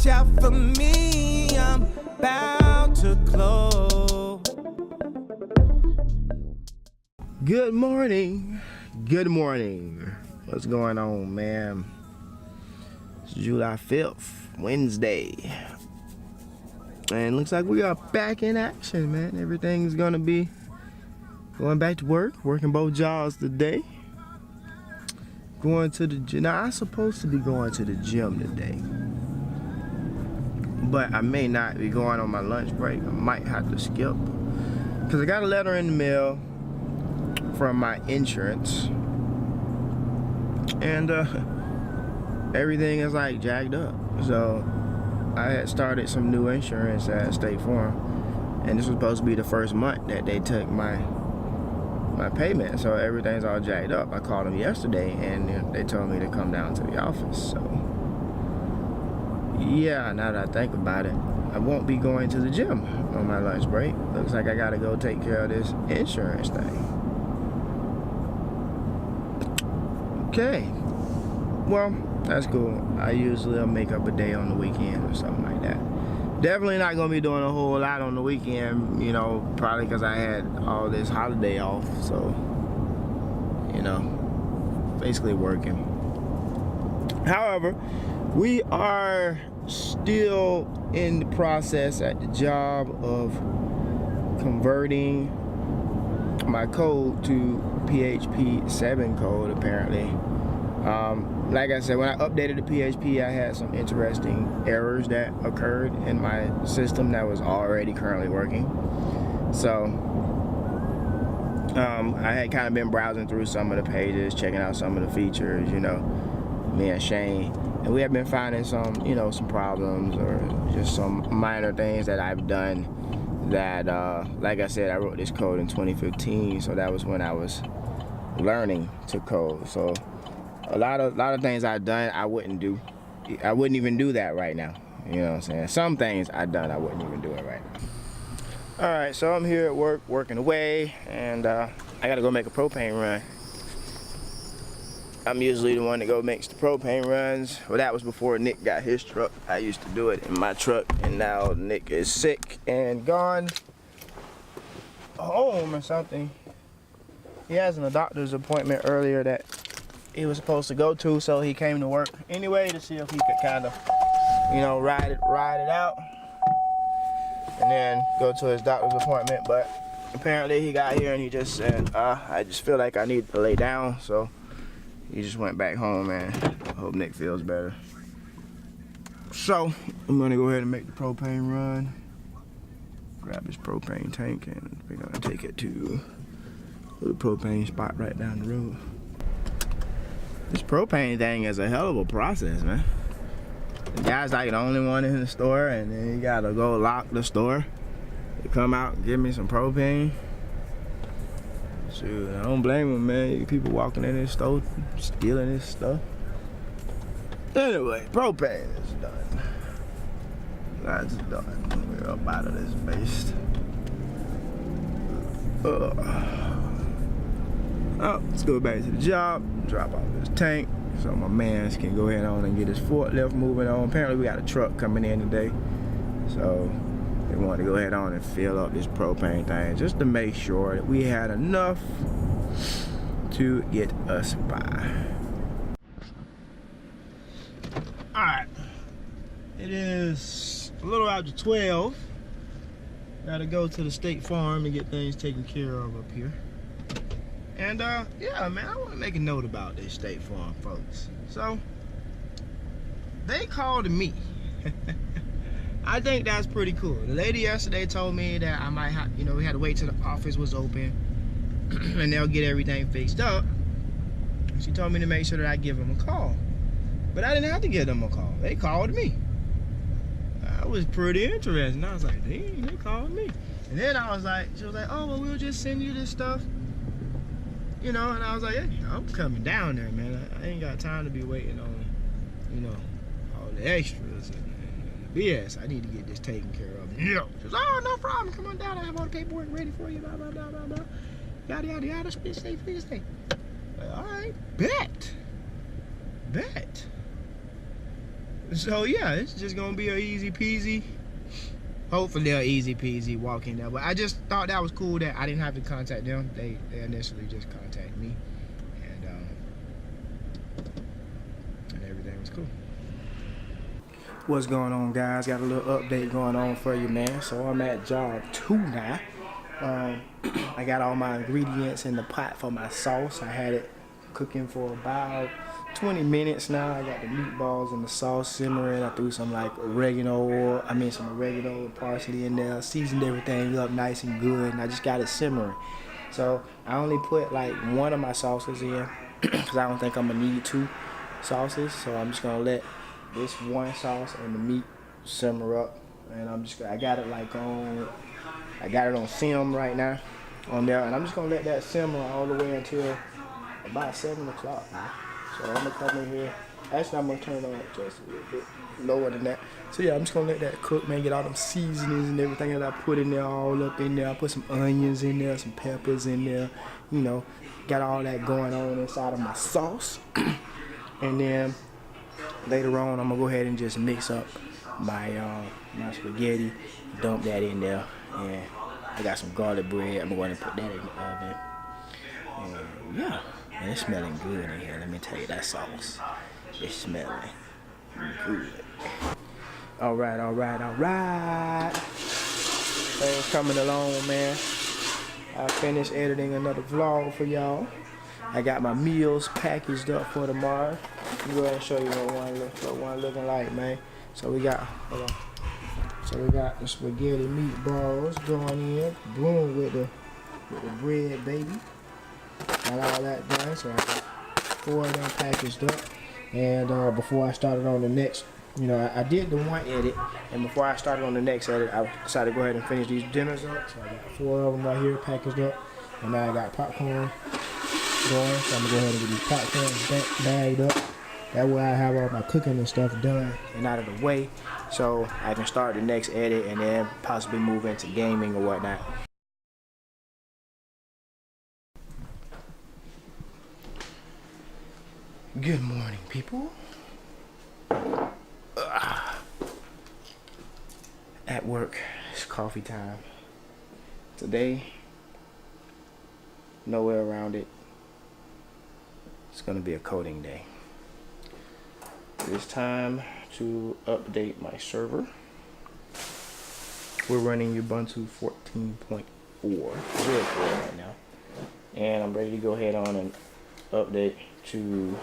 out for me, I'm about to close. Good morning. Good morning. What's going on, man? It's July 5th, Wednesday. And looks like we are back in action, man. Everything's gonna be going back to work, working both jobs today. Going to the gym. Now, I'm supposed to be going to the gym today, but I may not be going on my lunch break. I might have to skip because I got a letter in the mail from my insurance, and everything is like jacked up. So I had started some new insurance at State Farm, and this was supposed to be the first month that they took my payment, so everything's all jacked up. I called them yesterday and they told me to come down to the office. So yeah, now that I think about it, I won't be going to the gym on my lunch break. Looks like I gotta go take care of this insurance thing. Okay, well, that's cool. I usually make up a day on the weekend or something like that. Definitely not gonna be doing a whole lot on the weekend, you know, probably because I had all this holiday off, so, you know, basically working. However, we are still in the process at the job of converting my code to PHP 7 code, apparently. Like I said, when I updated the PHP, I had some interesting errors that occurred in my system that was already currently working. So I had kind of been browsing through some of the pages, checking out some of the features, you know, me and Shane, and we have been finding some, you know, some problems or just some minor things that I've done that, like I said, I wrote this code in 2015, so that was when I was learning to code. So a lot of things I've done I wouldn't do. I wouldn't even do that right now. You know what I'm saying? Some things I've done I wouldn't even do it right now. Alright, so I'm here at work, working away, and I gotta go make a propane run. I'm usually the one that go makes the propane runs. Well, that was before Nick got his truck. I used to do it in my truck, and now Nick is sick and gone home or something. He has a doctor's appointment earlier that he was supposed to go to, so he came to work anyway to see if he could kind of, you know, ride it out and then go to his doctor's appointment. But apparently he got here and he just said, I just feel like I need to lay down, so he just went back home, and I hope Nick feels better. So I'm gonna go ahead and make the propane run, grab this propane tank, and we're gonna take it to the propane spot right down the road. This propane thing is a hell of a process, man. The guy's like the only one in the store, and then you gotta go lock the store to come out and give me some propane. Shoot, I don't blame him, man. People walking in this store, stealing this stuff. Anyway, propane is done. That's done. We're up out of this beast. Oh, let's go back to the job, drop off this tank so my mans can go ahead on and get his forklift moving on. Apparently we got a truck coming in today, so they wanted to go ahead on and fill up this propane thing just to make sure that we had enough to get us by. Alright, it is a little after 12. Gotta go to the State Farm and get things taken care of up here. And yeah, man, I want to make a note about this State Farm folks. So they called me. I think that's pretty cool. The lady yesterday told me that I might have, you know, we had to wait till the office was open and they'll get everything fixed up. She told me to make sure that I give them a call. But I didn't have to give them a call. They called me. I was pretty interested. I was like, dang, they called me. And then I was like, she was like, oh, well, we'll just send you this stuff. You know, and I was like, hey, I'm coming down there, man. I ain't got time to be waiting on, you know, all the extras and BS. I need to get this taken care of. Yeah. She was, oh, no problem. Come on down. I have all the paperwork ready for you. Blah, blah, blah, blah, blah. Yada, yada, yada. Please stay. Like, all right. Bet. So yeah, it's just gonna be a easy peasy. Hopefully a easy peasy walk in there. But I just thought that was cool that I didn't have to contact them. They initially just contacted me, and everything was cool. What's going on, guys? Got a little update going on for you, man. So I'm at job 2 now. I got all my ingredients in the pot for my sauce. I had it cooking for about 20 minutes now. I got the meatballs and the sauce simmering. I threw some like some oregano and parsley in there. Seasoned everything up nice and good, and I just got it simmering. So I only put like one of my sauces in because I don't think I'm gonna need 2 sauces. So I'm just gonna let this one sauce and the meat simmer up, and I got it on sim right now on there, and I'm just gonna let that simmer all the way until about 7 o'clock. So I'm gonna come in here. Actually, I'm gonna turn it on just a little bit lower than that. So yeah, I'm just gonna let that cook, man. Get all them seasonings and everything that I put in there all up in there. I put some onions in there, some peppers in there. You know, got all that going on inside of my sauce. And then later on, I'm gonna go ahead and just mix up my spaghetti, dump that in there, and I got some garlic bread. I'm going to put that in the oven. And yeah, man, it's smelling good in here. Let me tell you, that sauce is smelling good. All right. Things coming along, man. I finished editing another vlog for y'all. I got my meals packaged up for tomorrow. Let me go ahead and show you what one looking like, man. So we got, the spaghetti meatballs going in, boom, with the bread, baby. Got all that done, so I got 4 of them packaged up. And before I started on the next, I did the one edit, and before I started on the next edit, I decided to go ahead and finish these dinners up. So I got 4 of them right here packaged up, and now I got popcorn going. So I'm gonna go ahead and get these popcorn bagged up. That way I have all my cooking and stuff done and out of the way, so I can start the next edit and then possibly move into gaming or whatnot. Good morning, people. At work, it's coffee time. Today, nowhere around it, it's gonna be a coding day. It's time to update my server. We're running Ubuntu 14.4 right now, and I'm ready to go ahead on and update to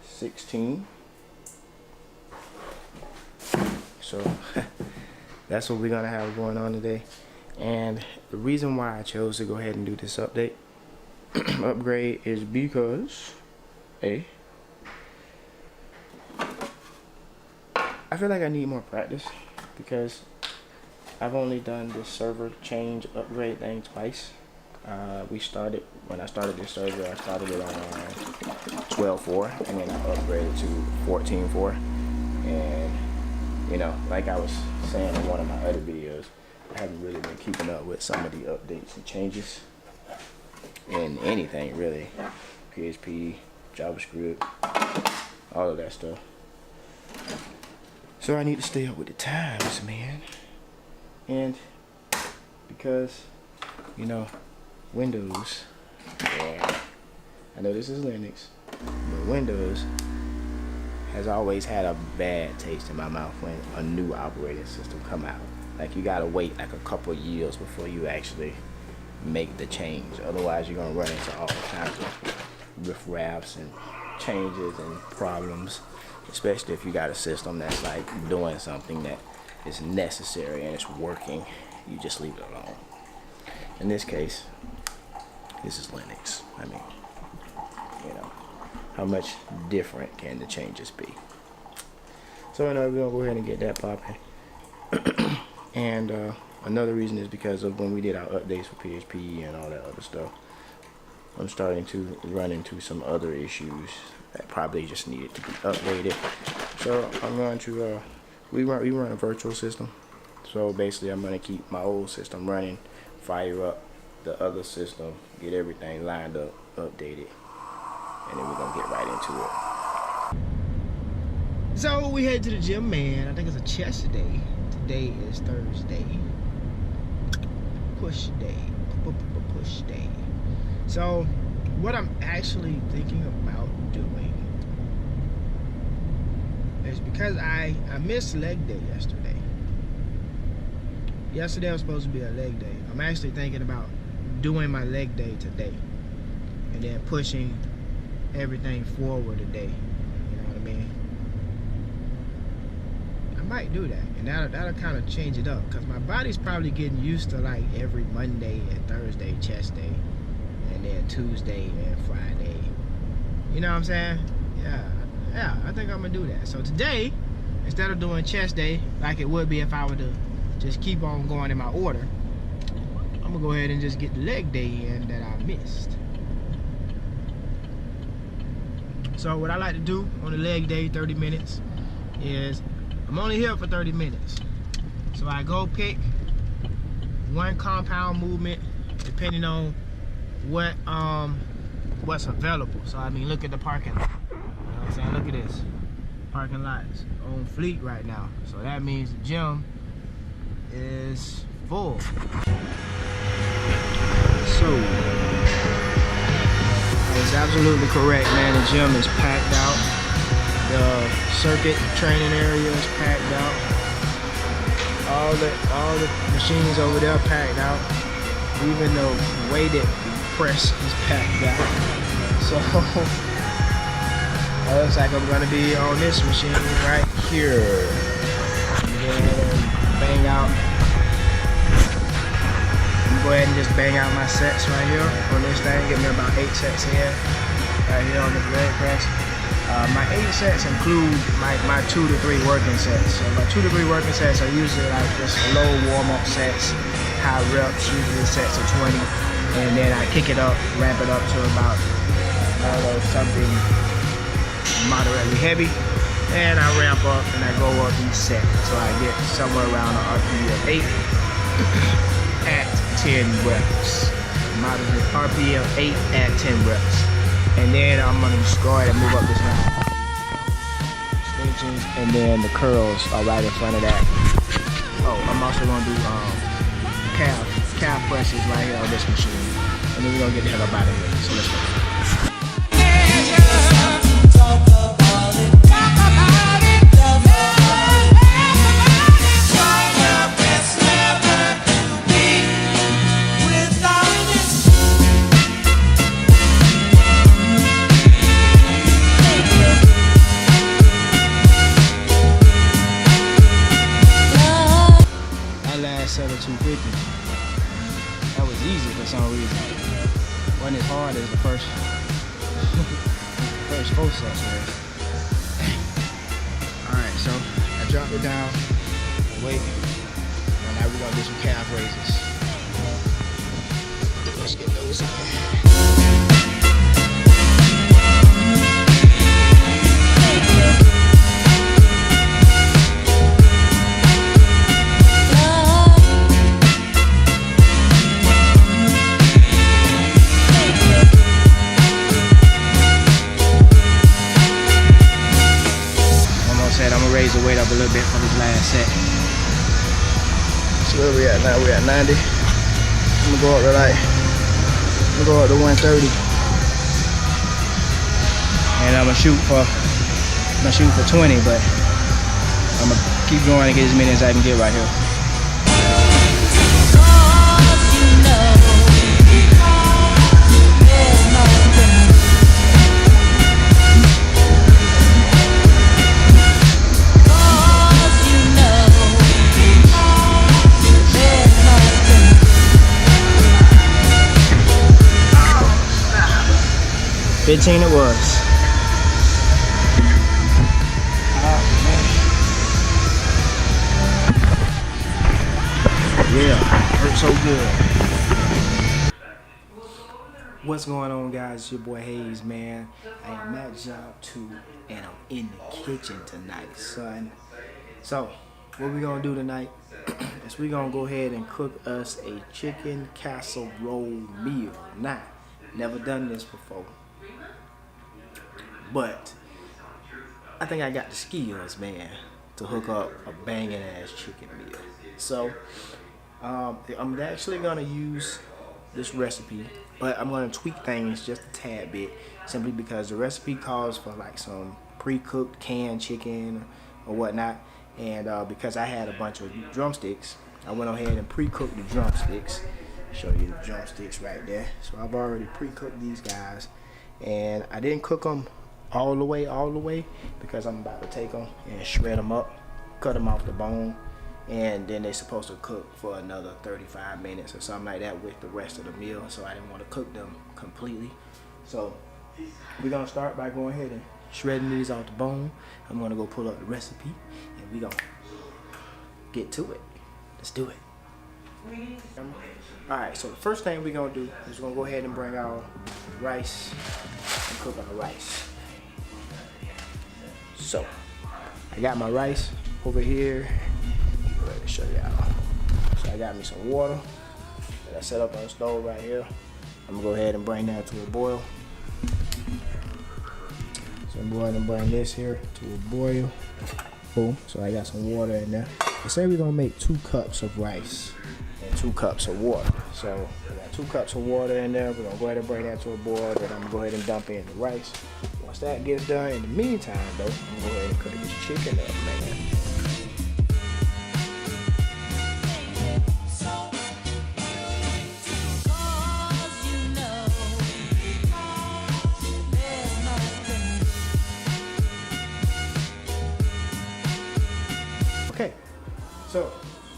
16. So that's what we're gonna have going on today. And the reason why I chose to go ahead and do this update upgrade is because I feel like I need more practice, because I've only done this server change upgrade thing twice. When I started this server, I started it on 12.4, and then I upgraded to 14.4. And like I was saying in one of my other videos, I haven't really been keeping up with some of the updates and changes in anything really. PHP, JavaScript, all of that stuff. So I need to stay up with the times, man. And because, Windows, I know this is Linux, but Windows has always had a bad taste in my mouth when a new operating system come out. Like, you gotta wait like a couple years before you actually make the change. Otherwise, you're gonna run into all kinds of riffraffs and changes and problems, especially if you got a system that's like doing something that is necessary and it's working. You just leave it alone. In this case, this is Linux. I mean, how much different can the changes be? So we're gonna go ahead and get that popping. And another reason is because of when we did our updates for PHP and all that other stuff, I'm starting to run into some other issues that probably just needed to be updated. So I'm going to we run a virtual system. So basically, I'm going to keep my old system running, fire up the other system, get everything lined up, updated, and then we're going to get right into it. So we head to the gym, man. I think it's a chest day. Today is Thursday. Push day. Push day. So what I'm actually thinking about doing is, because I missed leg day yesterday. Yesterday was supposed to be a leg day. I'm actually thinking about doing my leg day today and then pushing everything forward a day. You know what I mean? I might do that, and that'll kind of change it up, because my body's probably getting used to like every Monday and Thursday chest day, and then Tuesday and Friday. You know what I'm saying? Yeah, I think I'm gonna do that. So today, instead of doing chest day like it would be if I were to just keep on going in my order, I'm gonna go ahead and just get the leg day in that I missed. So what I like to do on the leg day, 30 minutes, is I'm only here for 30 minutes. So I go pick one compound movement depending on what's available. So I mean, look at the parking lot. You know what I'm saying? Look at this. Parking lot's on fleet right now. So that means the gym is full. So it's absolutely correct, man. The gym is packed out. The circuit training area is packed out. All the machines over there packed out. Even the weighted press is packed out. So it looks like I'm gonna be on this machine right here. And bang out. Go ahead and just bang out my sets right here on this thing. Get me about 8 sets in right here on this leg press. My 8 sets include my 2 to 3 working sets. So my 2 to 3 working sets are usually like just low warm-up sets, high reps, usually sets of 20, and then I kick it up, ramp it up to about something moderately heavy, and I ramp up and I go up each set, so I get somewhere around an RPE of 8 at 10 reps. Moderate RPE of 8 at 10 reps. And then I'm gonna just go ahead and move up this line. Extensions, and then the curls are right in front of that. Oh, I'm also gonna do calf presses right here on this machine. And then we're gonna get the hell up out of here. So let's go. Set of 250. That was easy for some reason. Wasn't as hard as the first 4 sets were. Alright, so I dropped it down, weight, and now we're gonna do some calf raises. Let's get those in. Raise the weight up a little bit for this last set. So where we at now? We're at 90. I'm gonna go up to 130. And I'm gonna shoot for 20, but I'm gonna keep going and get as many as I can get right here. It was. Yeah, hurt so good. What's going on, guys? It's your boy Hayes, man. I am at job 2 and I'm in the kitchen tonight, son. So, what we gonna do tonight is we gonna go ahead and cook us a chicken casserole meal. Now, never done this before, but I think I got the skills, man, to hook up a banging ass chicken meal. So I'm actually gonna use this recipe, but I'm gonna tweak things just a tad bit, simply because the recipe calls for like some pre-cooked canned chicken or whatnot, and because I had a bunch of drumsticks, I went ahead and pre-cooked the drumsticks. Show you the drumsticks right there. So I've already pre-cooked these guys, and I didn't cook them all the way because I'm about to take them and shred them up, cut them off the bone, and then they're supposed to cook for another 35 minutes or something like that with the rest of the meal. So I didn't want to cook them completely. So we're gonna start by going ahead and shredding these off the bone. I'm gonna go pull up the recipe and we're gonna get to it. Let's do it. Alright, so the first thing we're gonna do is we're gonna go ahead and bring our rice and cook our rice. So I got my rice over here. Let me show y'all. So I got me some water that I set up on the stove right here. I'm gonna go ahead and bring that to a boil. So I'm going to bring this here to a boil. Boom. So I got some water in there. Let's say we're gonna make 2 cups of rice and 2 cups of water. So we got 2 cups of water in there. We're gonna go ahead and bring that to a boil. Then I'm gonna go ahead and dump in the rice. Once that gets done, in the meantime though, I'm gonna go ahead and cook this chicken up, man. Okay, so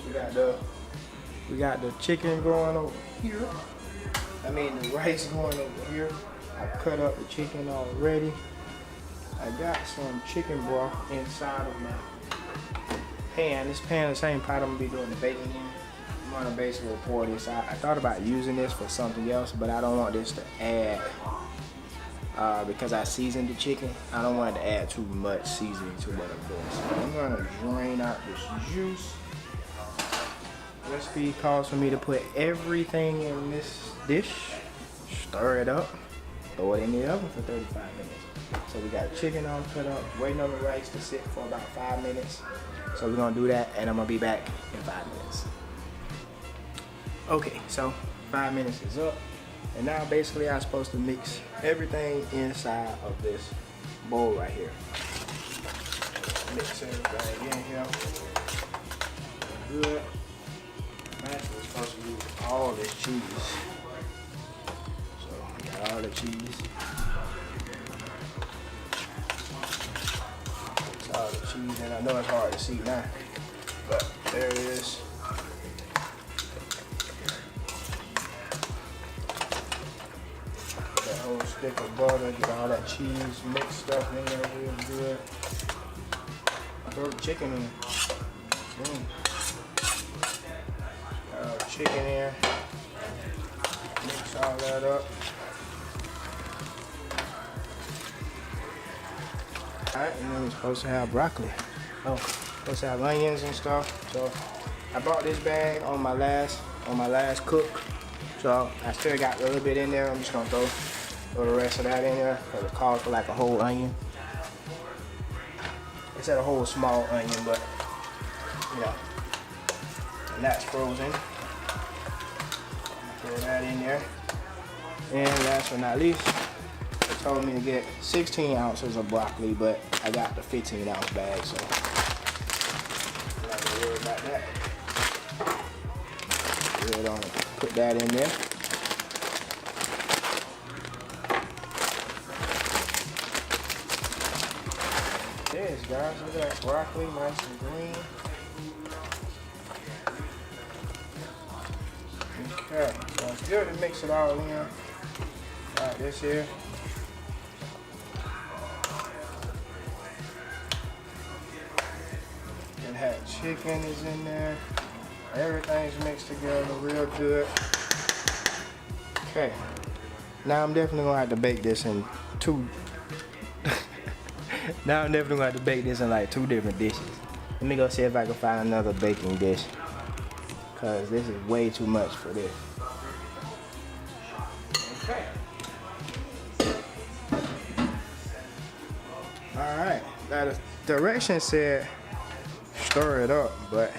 we got the chicken going over here. I mean the rice going over here. I cut up the chicken already. I got some chicken broth inside of my pan. This pan is the same pot I'm gonna be doing the bacon in. I'm gonna basically pour this out. I thought about using this for something else, but I don't want this to add, because I seasoned the chicken, I don't want it to add too much seasoning to what I'm doing. So I'm gonna drain out this juice. The recipe calls for me to put everything in this dish, stir it up, throw it in the oven for 35 minutes. So we got chicken all cut up, waiting on the rice to sit for about 5 minutes. So we're gonna do that, and I'm gonna be back in 5 minutes. Okay, so 5 minutes is up, and now basically I'm supposed to mix everything inside of this bowl right here. Mix everything in here. Good. I'm actually supposed to use all this cheese. So we got all the cheese. All the cheese, and I know it's hard to see now, but there it is. That whole stick of butter, get all that cheese mixed up in there real good. Throw the chicken in. Boom. Got all the chicken in. Mix all that up. Alright, and then we're supposed to have broccoli. Oh, supposed to have onions and stuff. So I bought this bag on my last cook. So I still got a little bit in there. I'm just gonna throw the rest of that in there because it calls for like a whole onion. It said a whole small onion, but yeah. And that's frozen. Throw that in there. And last but not least, told me to get 16 ounces of broccoli, but I got the 15-ounce bag, so I'm not gonna worry about that. We're gonna put that in there. There it is, guys. Look at that broccoli, nice and green. Okay, so it's good to mix it all in. Like this here. That chicken is in there. Everything's mixed together real good. Okay. Now I'm definitely gonna have to bake this in now I'm definitely gonna have to bake this in like 2 different dishes. Let me go see if I can find another baking dish, cause this is way too much for this. Okay. Alright, now Now the direction said stir it up, but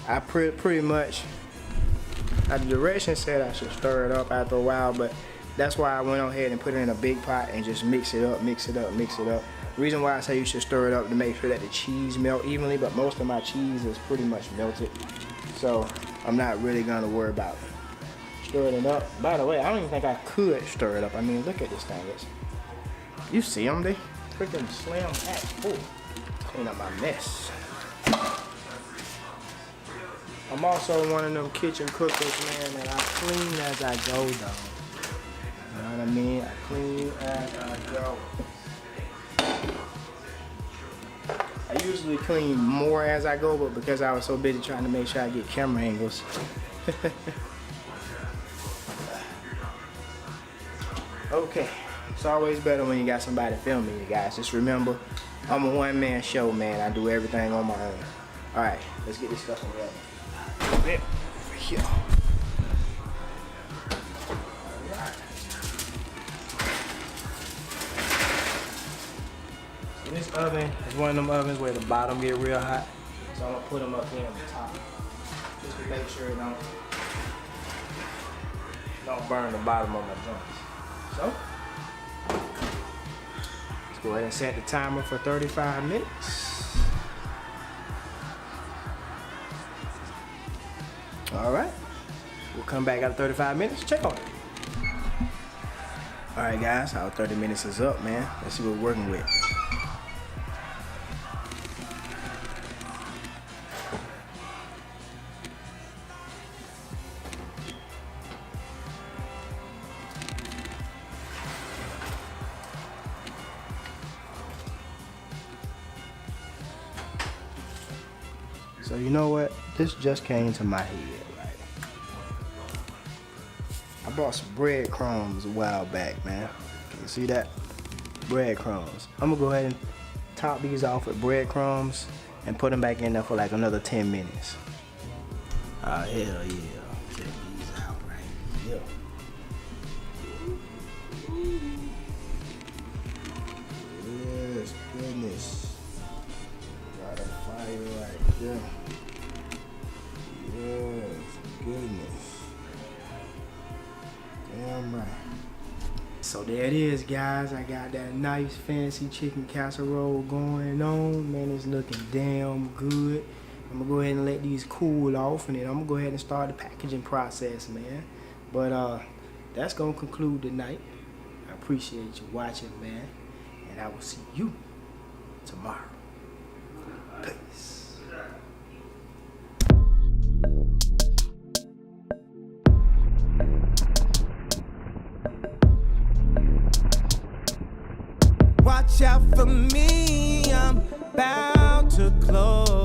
I pretty much, the direction said I should stir it up after a while, but that's why I went on ahead and put it in a big pot and just mix it up. The reason why I say you should stir it up to make sure that the cheese melt evenly, but most of my cheese is pretty much melted, so I'm not really gonna worry about stirring it up. By the way, I don't even think I could stir it up. I mean, look at this thing. You see them? They freaking slam packed full. Clean up my mess. I'm also one of them kitchen cookers, man, that I clean as I go, though. You know what I mean? I clean as I go. I usually clean more as I go, but because I was so busy trying to make sure I get camera angles. Okay, it's always better when you got somebody filming you guys. Just remember, I'm a one-man show, man. I do everything on my own. All right, let's get this stuff in there. Over here. All right. So this oven is one of them ovens where the bottom get real hot. So I'm gonna put them up here on the top, just to make sure it don't burn the bottom of my joints. So, let's go ahead and set the timer for 35 minutes. All right, we'll come back after 35 minutes, check on it. All right, guys, our 30 minutes is up, man. Let's see what we're working with. So you know what? This just came to my head, right? I bought some breadcrumbs a while back, man. Can you see that? Breadcrumbs. I'm gonna go ahead and top these off with breadcrumbs and put them back in there for like another 10 minutes. Oh, hell yeah. Check these out right here. Yes, goodness. Got a fire right there. Yes, goodness. Damn right. So there it is, guys. I got that nice fancy chicken casserole going on. Man, it's looking damn good. I'm gonna go ahead and let these cool off, and then I'm gonna go ahead and start the packaging process, man. But that's gonna conclude the night. I appreciate you watching, man, and I will see you tomorrow. Peace. Watch out for me, I'm about to close.